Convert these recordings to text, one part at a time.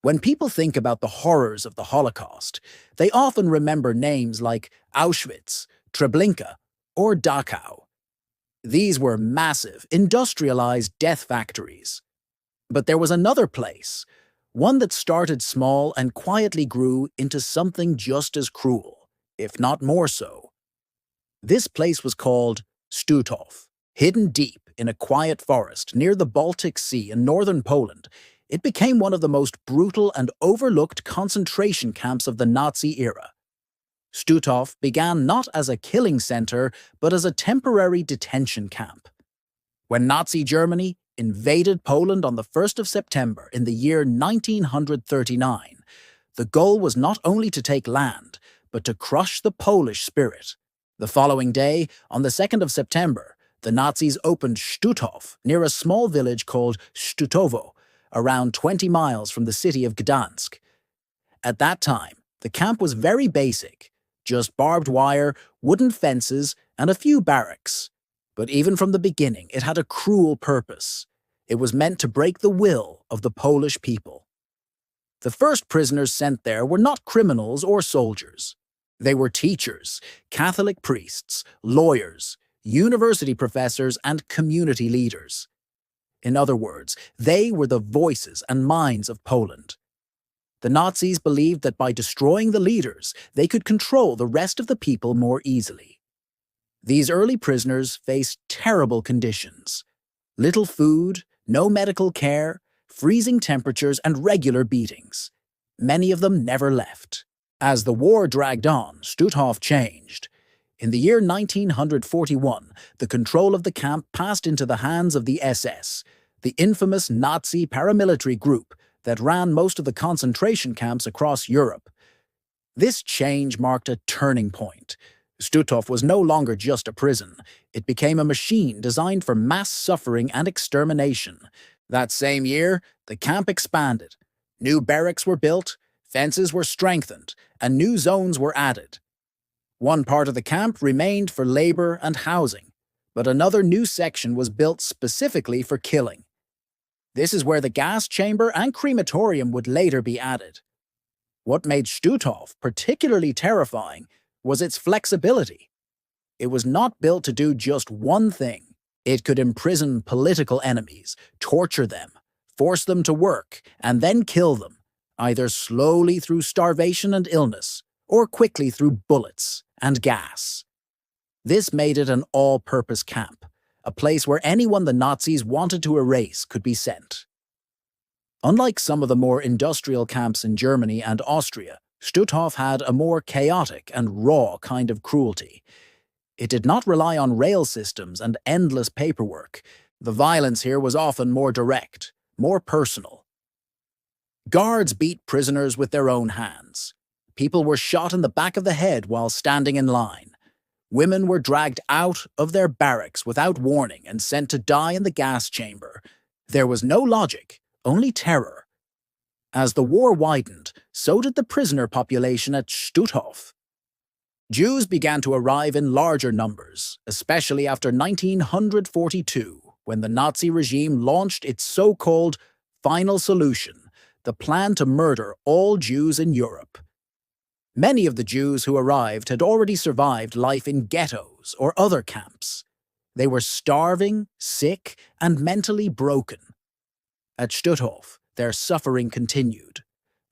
When people think about the horrors of the Holocaust, they often remember names like Auschwitz, Treblinka, or Dachau. These were massive, industrialized death factories. But there was another place, one that started small and quietly grew into something just as cruel, if not more so. This place was called Stutthof. Hidden deep in a quiet forest near the Baltic Sea in northern Poland, it became one of the most brutal and overlooked concentration camps of the Nazi era. Stutthof began not as a killing center, but as a temporary detention camp. When Nazi Germany invaded Poland on the 1st of September in the year 1939, the goal was not only to take land, but to crush the Polish spirit. The following day, on the 2nd of September, the Nazis opened Stutthof near a small village called Stutthovo, around 20 miles from the city of Gdansk. At that time, the camp was very basic, just barbed wire, wooden fences, and a few barracks. But even from the beginning, it had a cruel purpose. It was meant to break the will of the Polish people. The first prisoners sent there were not criminals or soldiers. They were teachers, Catholic priests, lawyers, university professors, and community leaders. In other words, they were the voices and minds of Poland. The Nazis believed that by destroying the leaders, they could control the rest of the people more easily. These early prisoners faced terrible conditions: little food, no medical care, freezing temperatures, and regular beatings. Many of them never left. As the war dragged on, Stutthof changed. In the year 1941, the control of the camp passed into the hands of the SS, the infamous Nazi paramilitary group that ran most of the concentration camps across Europe. This change marked a turning point. Stutthof was no longer just a prison. It became a machine designed for mass suffering and extermination. That same year, the camp expanded. New barracks were built, fences were strengthened, and new zones were added. One part of the camp remained for labor and housing, but another new section was built specifically for killing. This is where the gas chamber and crematorium would later be added. What made Stutthof particularly terrifying was its flexibility. It was not built to do just one thing. It could imprison political enemies, torture them, force them to work, and then kill them, either slowly through starvation and illness, or quickly through bullets and gas. This made it an all-purpose camp, a place where anyone the Nazis wanted to erase could be sent. Unlike some of the more industrial camps in Germany and Austria, Stutthof had a more chaotic and raw kind of cruelty. It did not rely on rail systems and endless paperwork. The violence here was often more direct, more personal. Guards beat prisoners with their own hands. People were shot in the back of the head while standing in line. Women were dragged out of their barracks without warning and sent to die in the gas chamber. There was no logic, only terror. As the war widened, so did the prisoner population at Stutthof. Jews began to arrive in larger numbers, especially after 1942, when the Nazi regime launched its so-called final solution, the plan to murder all Jews in Europe. Many of the Jews who arrived had already survived life in ghettos or other camps. They were starving, sick, and mentally broken. At Stutthof, their suffering continued.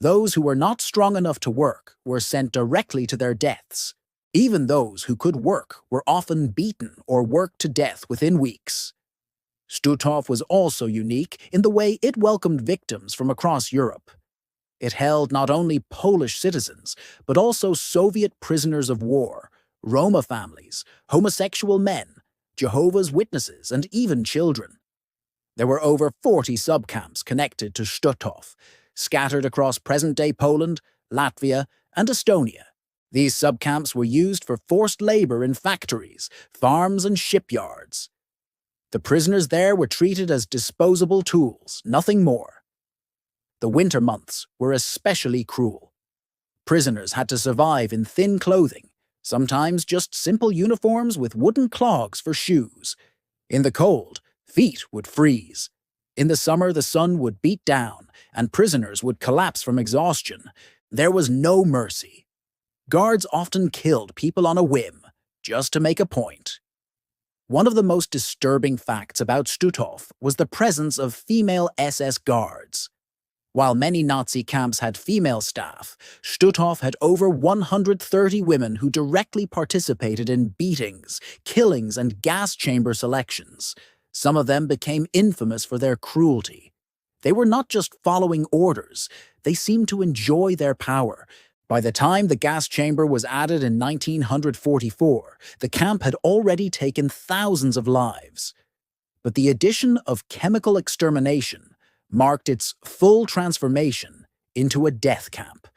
Those who were not strong enough to work were sent directly to their deaths. Even those who could work were often beaten or worked to death within weeks. Stutthof was also unique in the way it welcomed victims from across Europe. It held not only Polish citizens, but also Soviet prisoners of war, Roma families, homosexual men, Jehovah's Witnesses, and even children. There were over 40 subcamps connected to Stutthof, scattered across present-day Poland, Latvia, and Estonia. These subcamps were used for forced labor in factories, farms, and shipyards. The prisoners there were treated as disposable tools, nothing more. The winter months were especially cruel. Prisoners had to survive in thin clothing, sometimes just simple uniforms with wooden clogs for shoes. In the cold, feet would freeze. In the summer, the sun would beat down, and prisoners would collapse from exhaustion. There was no mercy. Guards often killed people on a whim, just to make a point. One of the most disturbing facts about Stutthof was the presence of female SS guards. While many Nazi camps had female staff, Stutthof had over 130 women who directly participated in beatings, killings, and gas chamber selections. Some of them became infamous for their cruelty. They were not just following orders, they seemed to enjoy their power. By the time the gas chamber was added in 1944, the camp had already taken thousands of lives. But the addition of chemical extermination marked its full transformation into a death camp.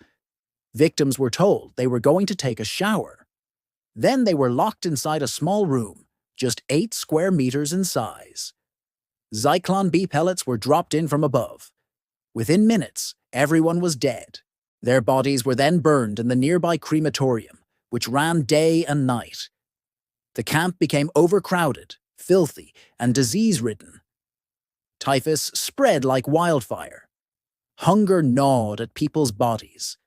Victims were told they were going to take a shower. Then they were locked inside a small room, just 8 square meters in size. Zyklon B pellets were dropped in from above. Within minutes, everyone was dead. Their bodies were then burned in the nearby crematorium, which ran day and night. The camp became overcrowded, filthy, and disease-ridden. Typhus spread like wildfire. Hunger gnawed at people's bodies.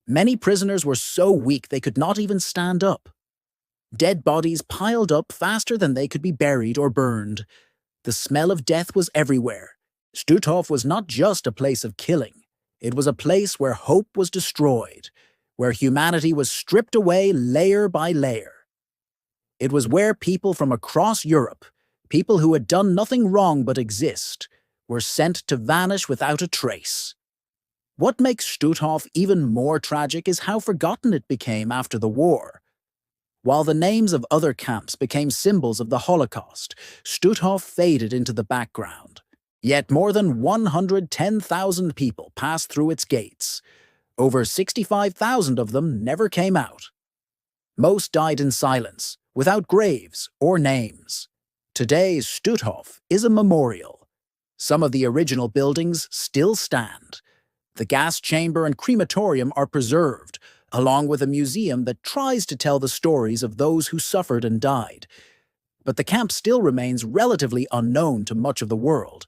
Many prisoners were so weak they could not even stand up. Dead bodies piled up faster than they could be buried or burned. The smell of death was everywhere. Stutthof was not just a place of killing. It was a place where hope was destroyed, where humanity was stripped away layer by layer. It was where people from across Europe, people who had done nothing wrong but exist, were sent to vanish without a trace. What makes Stutthof even more tragic is how forgotten it became after the war. While the names of other camps became symbols of the Holocaust, Stutthof faded into the background. Yet more than 110,000 people passed through its gates. Over 65,000 of them never came out. Most died in silence, without graves or names. Today's Stutthof is a memorial. Some of the original buildings still stand. The gas chamber and crematorium are preserved, along with a museum that tries to tell the stories of those who suffered and died. But the camp still remains relatively unknown to much of the world.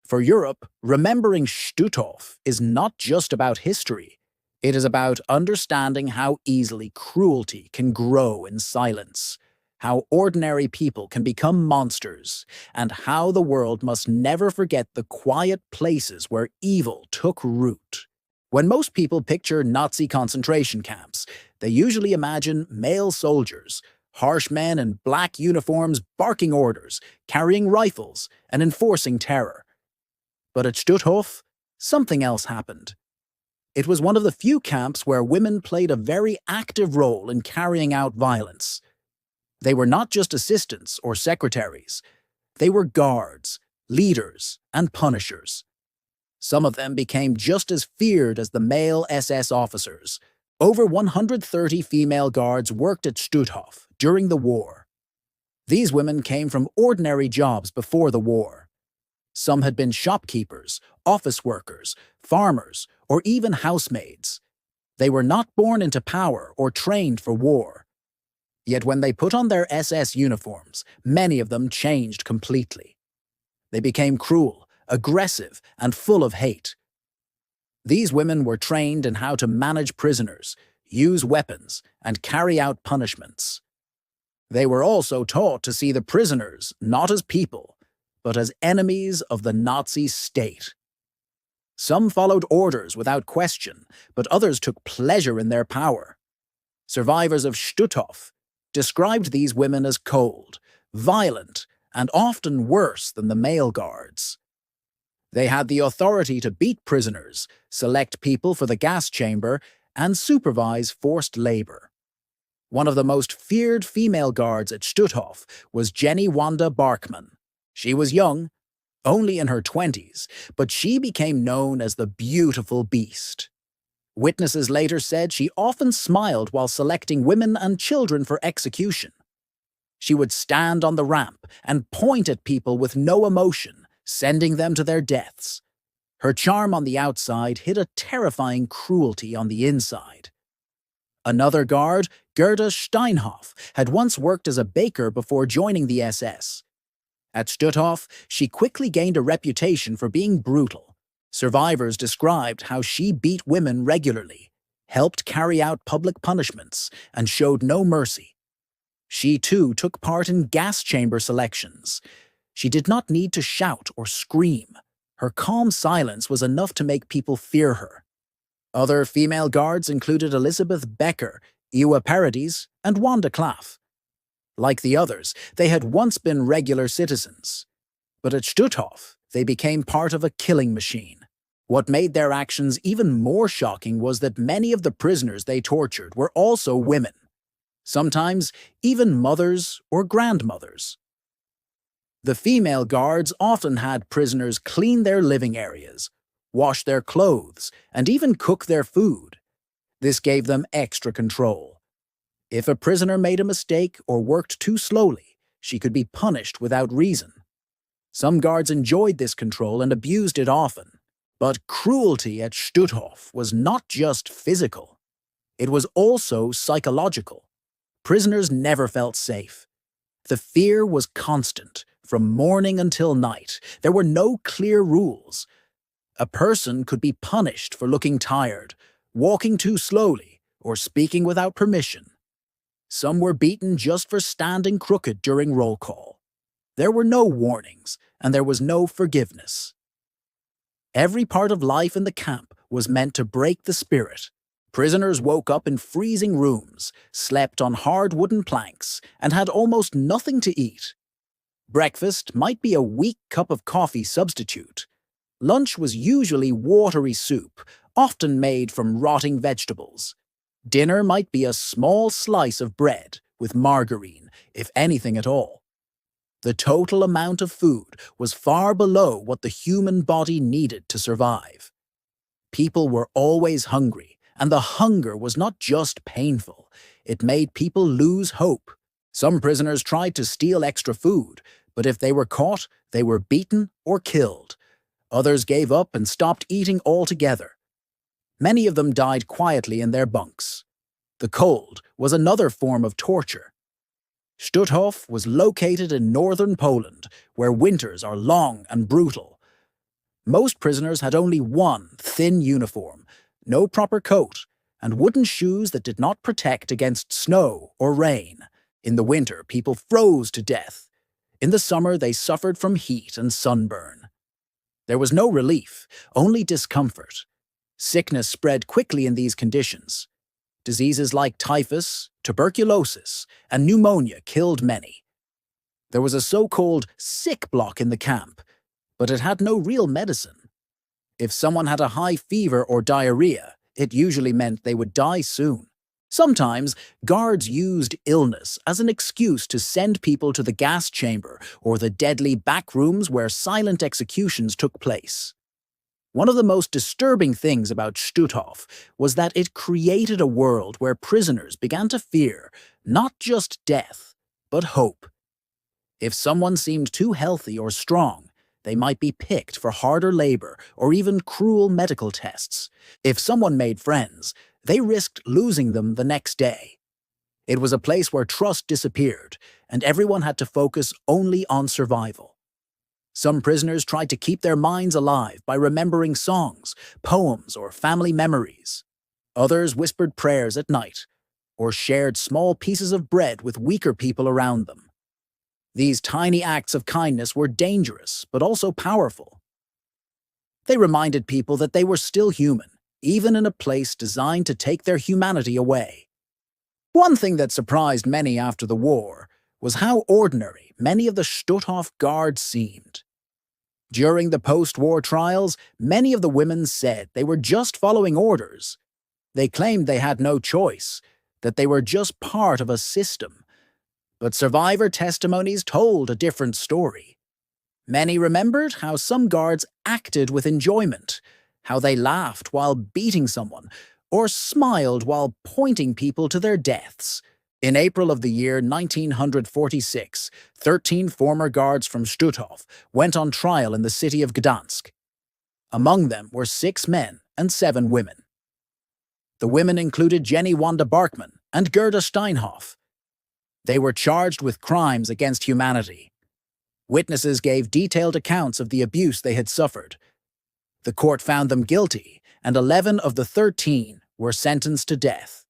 For Europe, remembering Stutthof is not just about history. It is about understanding how easily cruelty can grow in silence, how ordinary people can become monsters, and how the world must never forget the quiet places where evil took root. When most people picture Nazi concentration camps, they usually imagine male soldiers, harsh men in black uniforms barking orders, carrying rifles, and enforcing terror. But at Stutthof, something else happened. It was one of the few camps where women played a very active role in carrying out violence. They were not just assistants or secretaries. They were guards, leaders, and punishers. Some of them became just as feared as the male SS officers. Over 130 female guards worked at Stutthof during the war. These women came from ordinary jobs before the war. Some had been shopkeepers, office workers, farmers, or even housemaids. They were not born into power or trained for war. Yet when they put on their SS uniforms, many of them changed completely. They became cruel, aggressive, and full of hate. These women were trained in how to manage prisoners, use weapons, and carry out punishments. They were also taught to see the prisoners not as people, but as enemies of the Nazi state. Some followed orders without question, but others took pleasure in their power. Survivors of Stutthof described these women as cold, violent, and often worse than the male guards. They had the authority to beat prisoners, select people for the gas chamber, and supervise forced labor. One of the most feared female guards at Stutthof was Jenny Wanda Barkman. She was young, only in her 20s, but she became known as the beautiful beast. Witnesses later said she often smiled while selecting women and children for execution. She would stand on the ramp and point at people with no emotion, sending them to their deaths. Her charm on the outside hid a terrifying cruelty on the inside. Another guard, Gerda Steinhoff, had once worked as a baker before joining the SS. At Stutthof, she quickly gained a reputation for being brutal. Survivors described how she beat women regularly, helped carry out public punishments, and showed no mercy. She too took part in gas chamber selections. She did not need to shout or scream. Her calm silence was enough to make people fear her. Other female guards included Elizabeth Becker, Ewa Paradis, and Wanda Klaff. Like the others, they had once been regular citizens. But at Stutthof, they became part of a killing machine. What made their actions even more shocking was that many of the prisoners they tortured were also women. Sometimes even mothers or grandmothers. The female guards often had prisoners clean their living areas, wash their clothes, and even cook their food. This gave them extra control. If a prisoner made a mistake or worked too slowly, she could be punished without reason. Some guards enjoyed this control and abused it often. But cruelty at Stutthof was not just physical. It was also psychological. Prisoners never felt safe. The fear was constant, from morning until night. There were no clear rules. A person could be punished for looking tired, walking too slowly, or speaking without permission. Some were beaten just for standing crooked during roll call. There were no warnings, and there was no forgiveness. Every part of life in the camp was meant to break the spirit. Prisoners woke up in freezing rooms, slept on hard wooden planks, and had almost nothing to eat. Breakfast might be a weak cup of coffee substitute. Lunch was usually watery soup, often made from rotting vegetables. Dinner might be a small slice of bread with margarine, if anything at all. The total amount of food was far below what the human body needed to survive. People were always hungry, and the hunger was not just painful. It made people lose hope. Some prisoners tried to steal extra food, but if they were caught, they were beaten or killed. Others gave up and stopped eating altogether. Many of them died quietly in their bunks. The cold was another form of torture. Stutthof was located in northern Poland, where winters are long and brutal. Most prisoners had only one thin uniform, no proper coat, and wooden shoes that did not protect against snow or rain. In the winter, people froze to death. In the summer, they suffered from heat and sunburn. There was no relief, only discomfort. Sickness spread quickly in these conditions. Diseases like typhus, tuberculosis, and pneumonia killed many. There was a so-called sick block in the camp, but it had no real medicine. If someone had a high fever or diarrhea, it usually meant they would die soon. Sometimes, guards used illness as an excuse to send people to the gas chamber or the deadly back rooms where silent executions took place. One of the most disturbing things about Stutthof was that it created a world where prisoners began to fear not just death, but hope. If someone seemed too healthy or strong, they might be picked for harder labor or even cruel medical tests. If someone made friends, they risked losing them the next day. It was a place where trust disappeared, and everyone had to focus only on survival. Some prisoners tried to keep their minds alive by remembering songs, poems, or family memories. Others whispered prayers at night, or shared small pieces of bread with weaker people around them. These tiny acts of kindness were dangerous, but also powerful. They reminded people that they were still human, even in a place designed to take their humanity away. One thing that surprised many after the war was how ordinary many of the Stutthof guards seemed. During the post-war trials, many of the women said they were just following orders. They claimed they had no choice, that they were just part of a system. But survivor testimonies told a different story. Many remembered how some guards acted with enjoyment, how they laughed while beating someone, or smiled while pointing people to their deaths. In April of the year 1946, 13 former guards from Stutthof went on trial in the city of Gdansk. Among them were 6 men and 7 women. The women included Jenny Wanda Barkman and Gerda Steinhoff. They were charged with crimes against humanity. Witnesses gave detailed accounts of the abuse they had suffered. The court found them guilty, and 11 of the 13 were sentenced to death.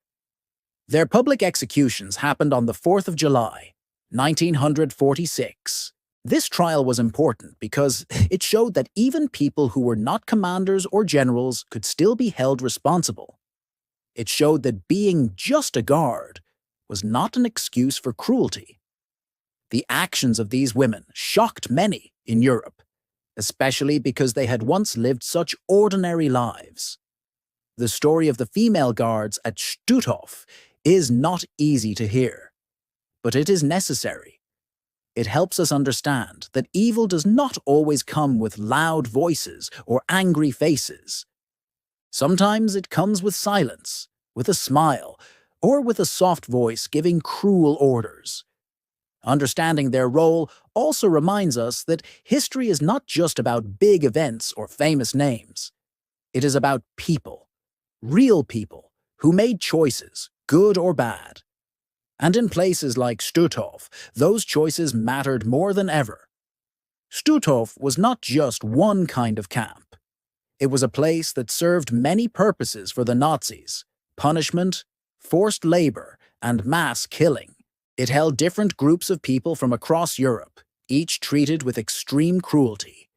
Their public executions happened on the 4th of July, 1946. This trial was important because it showed that even people who were not commanders or generals could still be held responsible. It showed that being just a guard was not an excuse for cruelty. The actions of these women shocked many in Europe, especially because they had once lived such ordinary lives. The story of the female guards at Stutthof is not easy to hear, but it is necessary. It helps us understand that evil does not always come with loud voices or angry faces. Sometimes it comes with silence, with a smile, or with a soft voice giving cruel orders. Understanding their role also reminds us that history is not just about big events or famous names. It is about people, real people, who made choices, good or bad. And in places like Stutthof, those choices mattered more than ever. Stutthof was not just one kind of camp. It was a place that served many purposes for the Nazis: punishment, forced labor, and mass killing. It held different groups of people from across Europe, each treated with extreme cruelty.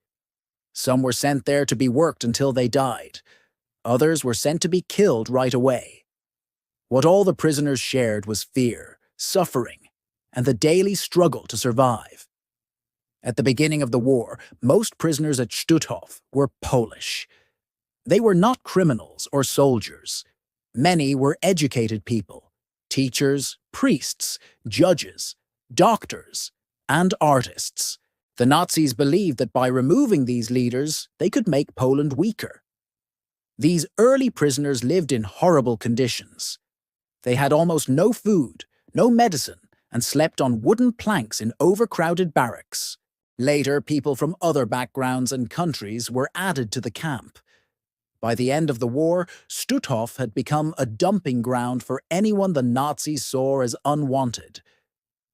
Some were sent there to be worked until they died. Others were sent to be killed right away. What all the prisoners shared was fear, suffering, and the daily struggle to survive. At the beginning of the war, most prisoners at Stutthof were Polish. They were not criminals or soldiers. Many were educated people: teachers, priests, judges, doctors, and artists. The Nazis believed that by removing these leaders, they could make Poland weaker. These early prisoners lived in horrible conditions. They had almost no food, no medicine, and slept on wooden planks in overcrowded barracks. Later, people from other backgrounds and countries were added to the camp. By the end of the war, Stutthof had become a dumping ground for anyone the Nazis saw as unwanted.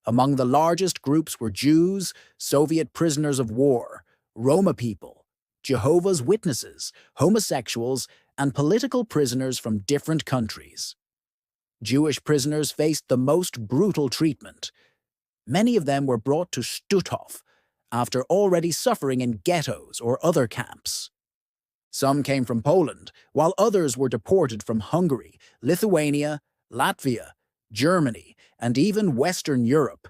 Among the largest groups were Jews, Soviet prisoners of war, Roma people, Jehovah's Witnesses, homosexuals, and political prisoners from different countries. Jewish prisoners faced the most brutal treatment. Many of them were brought to Stutthof after already suffering in ghettos or other camps. Some came from Poland, while others were deported from Hungary, Lithuania, Latvia, Germany, and even Western Europe.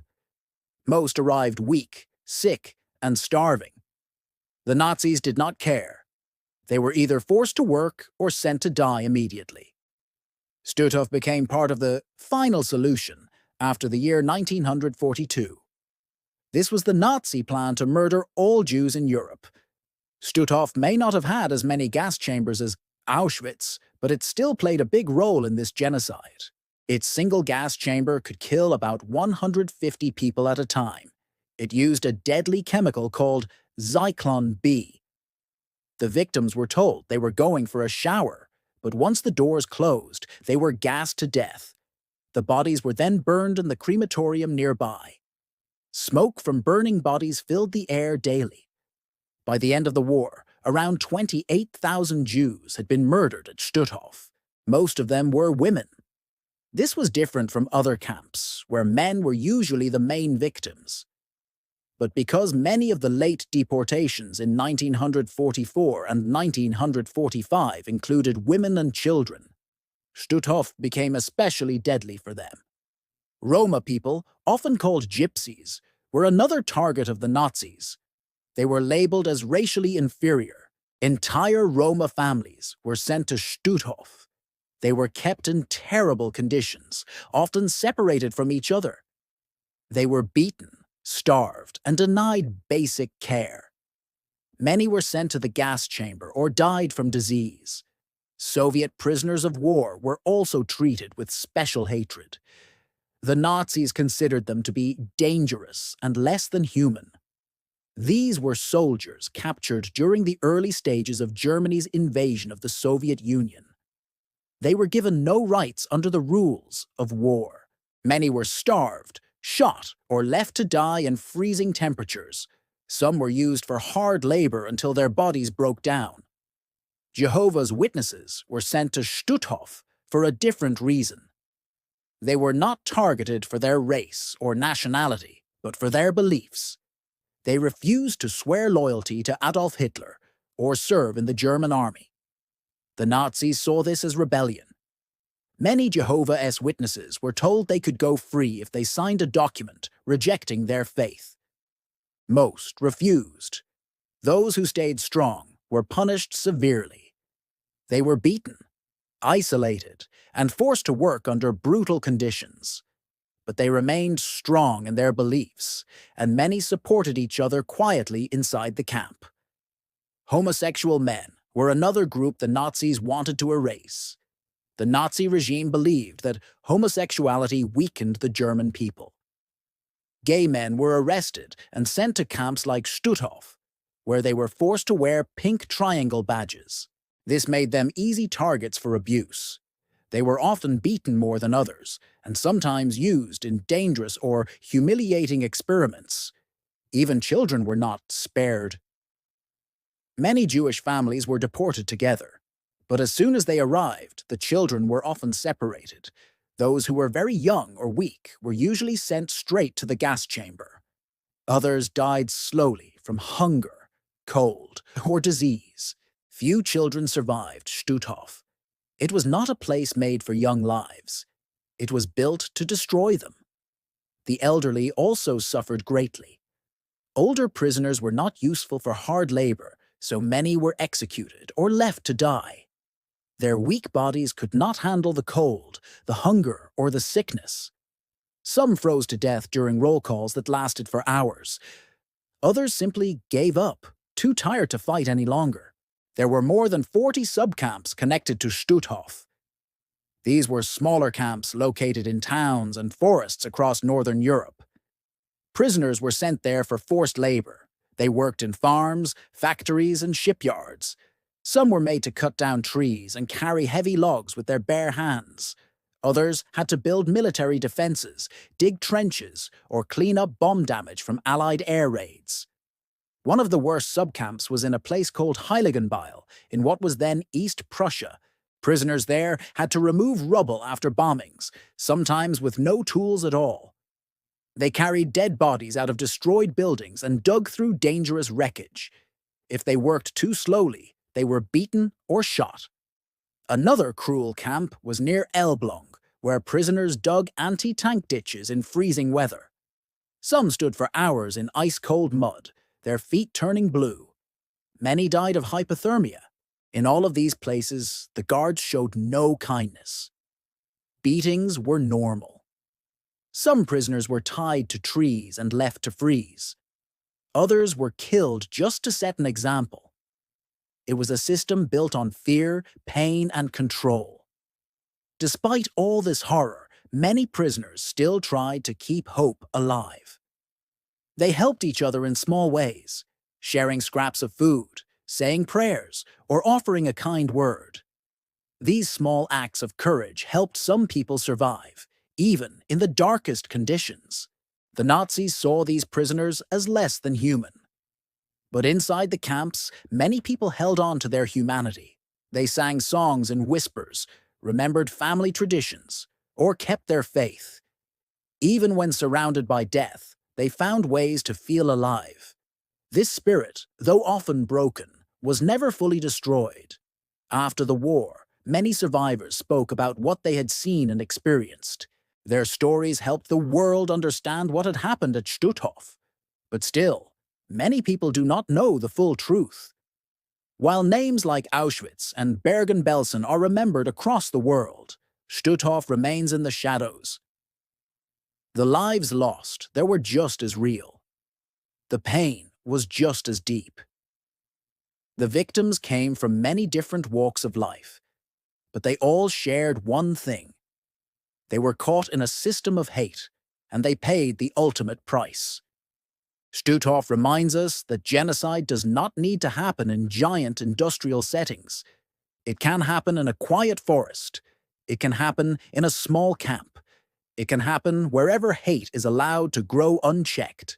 Most arrived weak, sick, and starving. The Nazis did not care. They were either forced to work or sent to die immediately. Stutthof became part of the final solution after the year 1942. This was the Nazi plan to murder all Jews in Europe. Stutthof may not have had as many gas chambers as Auschwitz, but it still played a big role in this genocide. Its single gas chamber could kill about 150 people at a time. It used a deadly chemical called Zyklon B. The victims were told they were going for a shower, but once the doors closed, they were gassed to death. The bodies were then burned in the crematorium nearby. Smoke from burning bodies filled the air daily. By the end of the war, around 28,000 Jews had been murdered at Stutthof. Most of them were women. This was different from other camps, where men were usually the main victims. But because many of the late deportations in 1944 and 1945 included women and children, Stutthof became especially deadly for them. Roma people, often called gypsies, were another target of the Nazis. They were labeled as racially inferior. Entire Roma families were sent to Stutthof. They were kept in terrible conditions, often separated from each other. They were beaten, starved, and denied basic care. Many were sent to the gas chamber or died from disease. Soviet prisoners of war were also treated with special hatred. The Nazis considered them to be dangerous and less than human. These were soldiers captured during the early stages of Germany's invasion of the Soviet Union. They were given no rights under the rules of war. Many were starved, shot, or left to die in freezing temperatures. Some were used for hard labor until their bodies broke down. Jehovah's Witnesses were sent to Stutthof for a different reason. They were not targeted for their race or nationality, but for their beliefs. They refused to swear loyalty to Adolf Hitler or serve in the German army. The Nazis saw this as rebellion. Many Jehovah's Witnesses were told they could go free if they signed a document rejecting their faith. Most refused. Those who stayed strong were punished severely. They were beaten, isolated, and forced to work under brutal conditions. But they remained strong in their beliefs, and many supported each other quietly inside the camp. Homosexual men were another group the Nazis wanted to erase. The Nazi regime believed that homosexuality weakened the German people. Gay men were arrested and sent to camps like Stutthof, where they were forced to wear pink triangle badges. This made them easy targets for abuse. They were often beaten more than others, and sometimes used in dangerous or humiliating experiments. Even children were not spared. Many Jewish families were deported together, but as soon as they arrived, the children were often separated. Those who were very young or weak were usually sent straight to the gas chamber. Others died slowly from hunger, cold, or disease. Few children survived Stutthof. It was not a place made for young lives. It was built to destroy them. The elderly also suffered greatly. Older prisoners were not useful for hard labor, so many were executed or left to die. Their weak bodies could not handle the cold, the hunger, or the sickness. Some froze to death during roll calls that lasted for hours. Others simply gave up, too tired to fight any longer. There were more than 40 subcamps connected to Stutthof. These were smaller camps located in towns and forests across northern Europe. Prisoners were sent there for forced labor. They worked in farms, factories, and shipyards. Some were made to cut down trees and carry heavy logs with their bare hands. Others had to build military defenses, dig trenches, or clean up bomb damage from Allied air raids. One of the worst subcamps was in a place called Heiligenbeil, in what was then East Prussia. Prisoners there had to remove rubble after bombings, sometimes with no tools at all. They carried dead bodies out of destroyed buildings and dug through dangerous wreckage. If they worked too slowly, they were beaten or shot. Another cruel camp was near Elbląg, where prisoners dug anti-tank ditches in freezing weather. Some stood for hours in ice-cold mud, their feet turning blue. Many died of hypothermia. In all of these places, the guards showed no kindness. Beatings were normal. Some prisoners were tied to trees and left to freeze. Others were killed just to set an example. It was a system built on fear, pain, and control. Despite all this horror, many prisoners still tried to keep hope alive. They helped each other in small ways, sharing scraps of food, saying prayers, or offering a kind word. These small acts of courage helped some people survive, even in the darkest conditions. The Nazis saw these prisoners as less than human. But inside the camps, many people held on to their humanity. They sang songs in whispers, remembered family traditions, or kept their faith. Even when surrounded by death, they found ways to feel alive. This spirit, though often broken, was never fully destroyed. After the war, many survivors spoke about what they had seen and experienced. Their stories helped the world understand what had happened at Stutthof. But still, many people do not know the full truth. While names like Auschwitz and Bergen-Belsen are remembered across the world, Stutthof remains in the shadows. The lives lost, they were just as real. The pain was just as deep. The victims came from many different walks of life, but they all shared one thing. They were caught in a system of hate, and they paid the ultimate price. Stutthof reminds us that genocide does not need to happen in giant industrial settings. It can happen in a quiet forest. It can happen in a small camp. It can happen wherever hate is allowed to grow unchecked.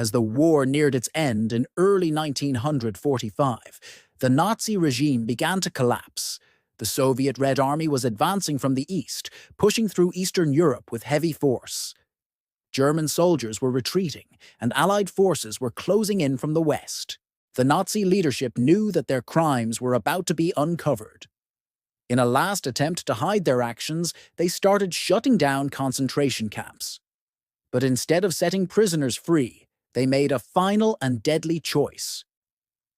As the war neared its end in early 1945, the Nazi regime began to collapse. The Soviet Red Army was advancing from the east, pushing through Eastern Europe with heavy force. German soldiers were retreating, and Allied forces were closing in from the west. The Nazi leadership knew that their crimes were about to be uncovered. In a last attempt to hide their actions, they started shutting down concentration camps. But instead of setting prisoners free, they made a final and deadly choice.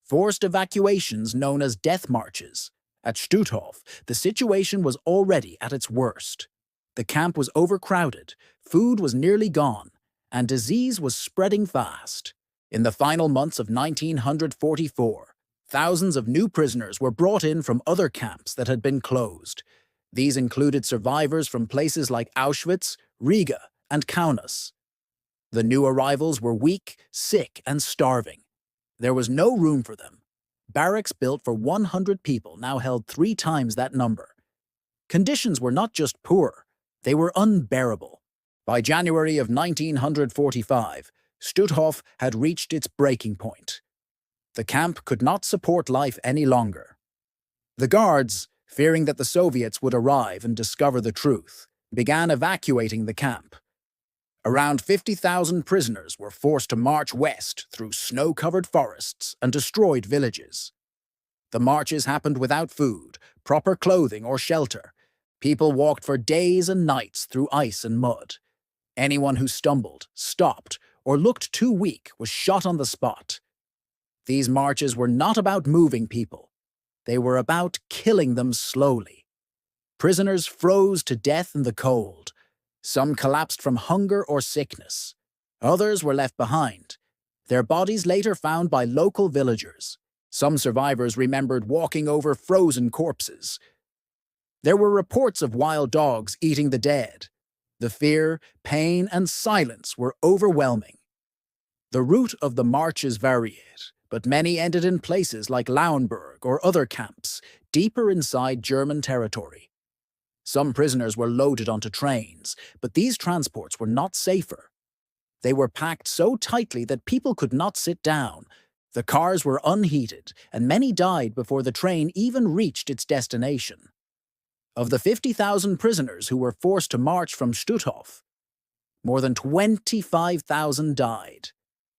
Forced evacuations known as death marches. At Stutthof, the situation was already at its worst. The camp was overcrowded, food was nearly gone, and disease was spreading fast. In the final months of 1944, thousands of new prisoners were brought in from other camps that had been closed. These included survivors from places like Auschwitz, Riga, and Kaunas. The new arrivals were weak, sick, and starving. There was no room for them. Barracks built for 100 people now held 3 times that number. Conditions were not just poor, they were unbearable. By January of 1945, Stutthof had reached its breaking point. The camp could not support life any longer. The guards, fearing that the Soviets would arrive and discover the truth, began evacuating the camp. Around 50,000 prisoners were forced to march west through snow-covered forests and destroyed villages. The marches happened without food, proper clothing, or shelter. People walked for days and nights through ice and mud. Anyone who stumbled, stopped, or looked too weak was shot on the spot. These marches were not about moving people. They were about killing them slowly. Prisoners froze to death in the cold. Some collapsed from hunger or sickness. Others were left behind, their bodies later found by local villagers. Some survivors remembered walking over frozen corpses. There were reports of wild dogs eating the dead. The fear, pain, and silence were overwhelming. The route of the marches varied, but many ended in places like Lauenburg or other camps, deeper inside German territory. Some prisoners were loaded onto trains, but these transports were not safer. They were packed so tightly that people could not sit down. The cars were unheated, and many died before the train even reached its destination. Of the 50,000 prisoners who were forced to march from Stutthof, more than 25,000 died.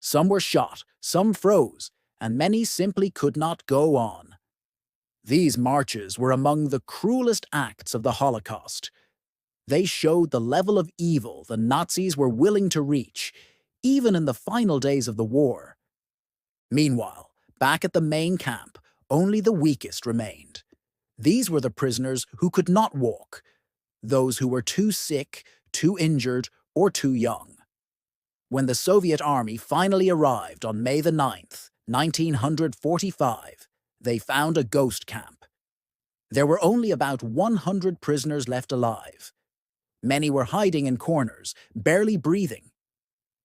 Some were shot, some froze, and many simply could not go on. These marches were among the cruelest acts of the Holocaust. They showed the level of evil the Nazis were willing to reach, even in the final days of the war. Meanwhile, back at the main camp, only the weakest remained. These were the prisoners who could not walk, those who were too sick, too injured, or too young. When the Soviet army finally arrived on May the 9th, 1945, they found a ghost camp. There were only about 100 prisoners left alive. Many were hiding in corners, barely breathing.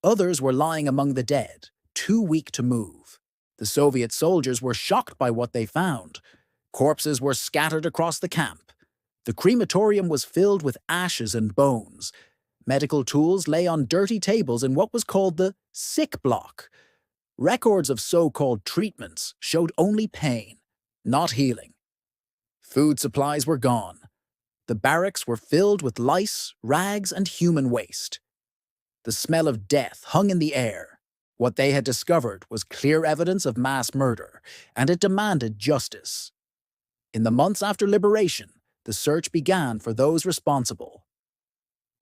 Others were lying among the dead, too weak to move. The Soviet soldiers were shocked by what they found. Corpses were scattered across the camp. The crematorium was filled with ashes and bones. Medical tools lay on dirty tables in what was called the sick block. Records of so-called treatments showed only pain, not healing. Food supplies were gone. The barracks were filled with lice, rags, and human waste. The smell of death hung in the air. What they had discovered was clear evidence of mass murder, and it demanded justice. In the months after liberation, the search began for those responsible.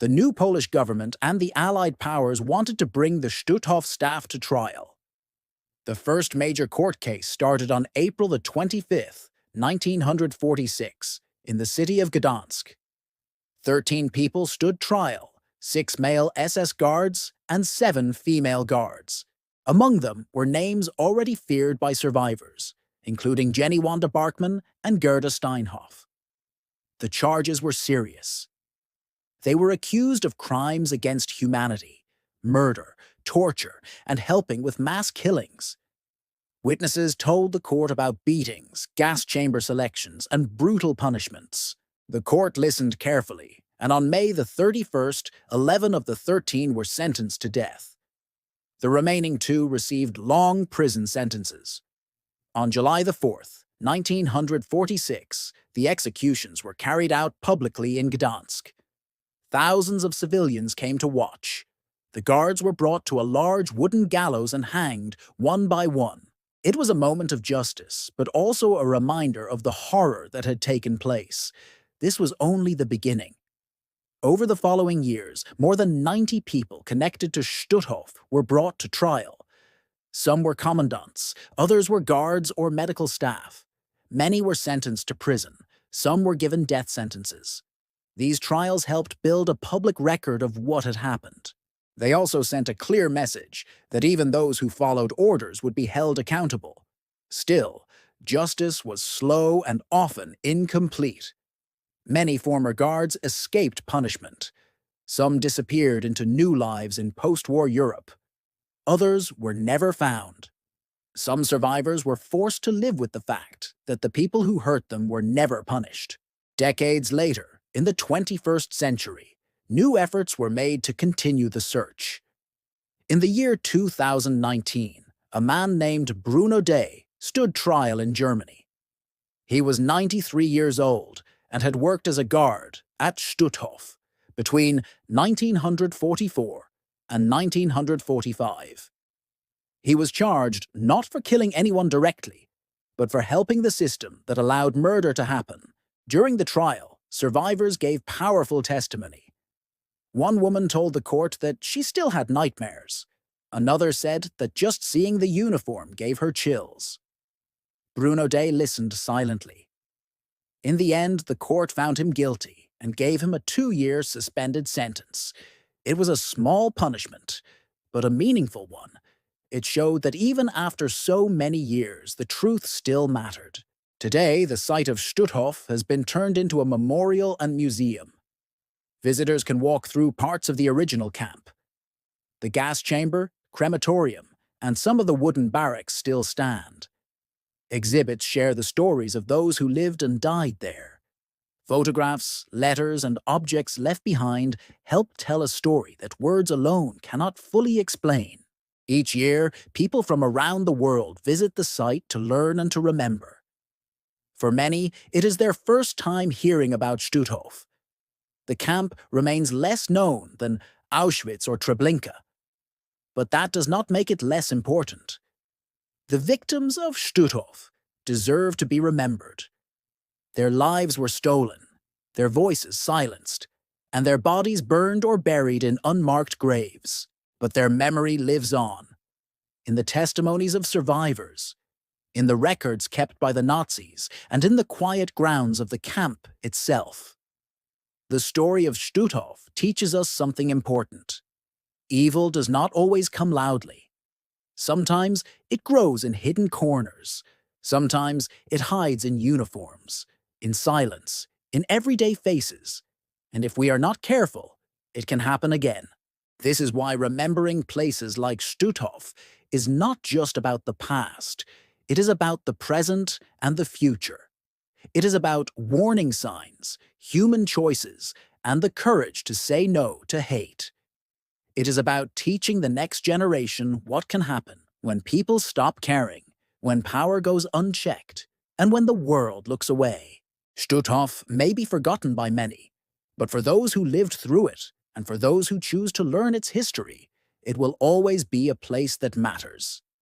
The new Polish government and the Allied powers wanted to bring the Stutthof staff to trial. The first major court case started on April the 25th, 1946, in the city of Gdansk. 13 people stood trial, 6 male SS guards and 7 female guards. Among them were names already feared by survivors, including Jenny Wanda Barkman and Gerda Steinhoff. The charges were serious. They were accused of crimes against humanity, murder, torture, and helping with mass killings. Witnesses told the court about beatings, gas chamber selections, and brutal punishments. The court listened carefully, and on May the 31st, 11 of the 13 were sentenced to death. The remaining two received long prison sentences. On July the 4th, 1946, the executions were carried out publicly in Gdansk. Thousands of civilians came to watch. The guards were brought to a large wooden gallows and hanged one by one. It was a moment of justice, but also a reminder of the horror that had taken place. This was only the beginning. Over the following years, more than 90 people connected to Stutthof were brought to trial. Some were commandants, others were guards or medical staff. Many were sentenced to prison, some were given death sentences. These trials helped build a public record of what had happened. They also sent a clear message that even those who followed orders would be held accountable. Still, justice was slow and often incomplete. Many former guards escaped punishment. Some disappeared into new lives in post-war Europe. Others were never found. Some survivors were forced to live with the fact that the people who hurt them were never punished. Decades later, in the 21st century, new efforts were made to continue the search. In the year 2019, a man named Bruno Day stood trial in Germany. He was 93 years old and had worked as a guard at Stutthof between 1944 and 1945. He was charged not for killing anyone directly, but for helping the system that allowed murder to happen. During the trial, survivors gave powerful testimony. One woman told the court that she still had nightmares. Another said that just seeing the uniform gave her chills. Bruno Day listened silently. In the end, the court found him guilty and gave him a 2-year suspended sentence. It was a small punishment, but a meaningful one. It showed that even after so many years, the truth still mattered. Today, the site of Stutthof has been turned into a memorial and museum. Visitors can walk through parts of the original camp. The gas chamber, crematorium, and some of the wooden barracks still stand. Exhibits share the stories of those who lived and died there. Photographs, letters, and objects left behind help tell a story that words alone cannot fully explain. Each year, people from around the world visit the site to learn and to remember. For many, it is their first time hearing about Stutthof. The camp remains less known than Auschwitz or Treblinka, but that does not make it less important. The victims of Stutthof deserve to be remembered. Their lives were stolen, their voices silenced, and their bodies burned or buried in unmarked graves. But their memory lives on, in the testimonies of survivors, in the records kept by the Nazis, and in the quiet grounds of the camp itself. The story of Stutthof teaches us something important. Evil does not always come loudly. Sometimes it grows in hidden corners. Sometimes it hides in uniforms, in silence, in everyday faces. And if we are not careful, it can happen again. This is why remembering places like Stutthof is not just about the past. It is about the present and the future. It is about warning signs, human choices, and the courage to say no to hate. It is about teaching the next generation what can happen when people stop caring, when power goes unchecked, and when the world looks away. Stutthof may be forgotten by many, but for those who lived through it, and for those who choose to learn its history, it will always be a place that matters.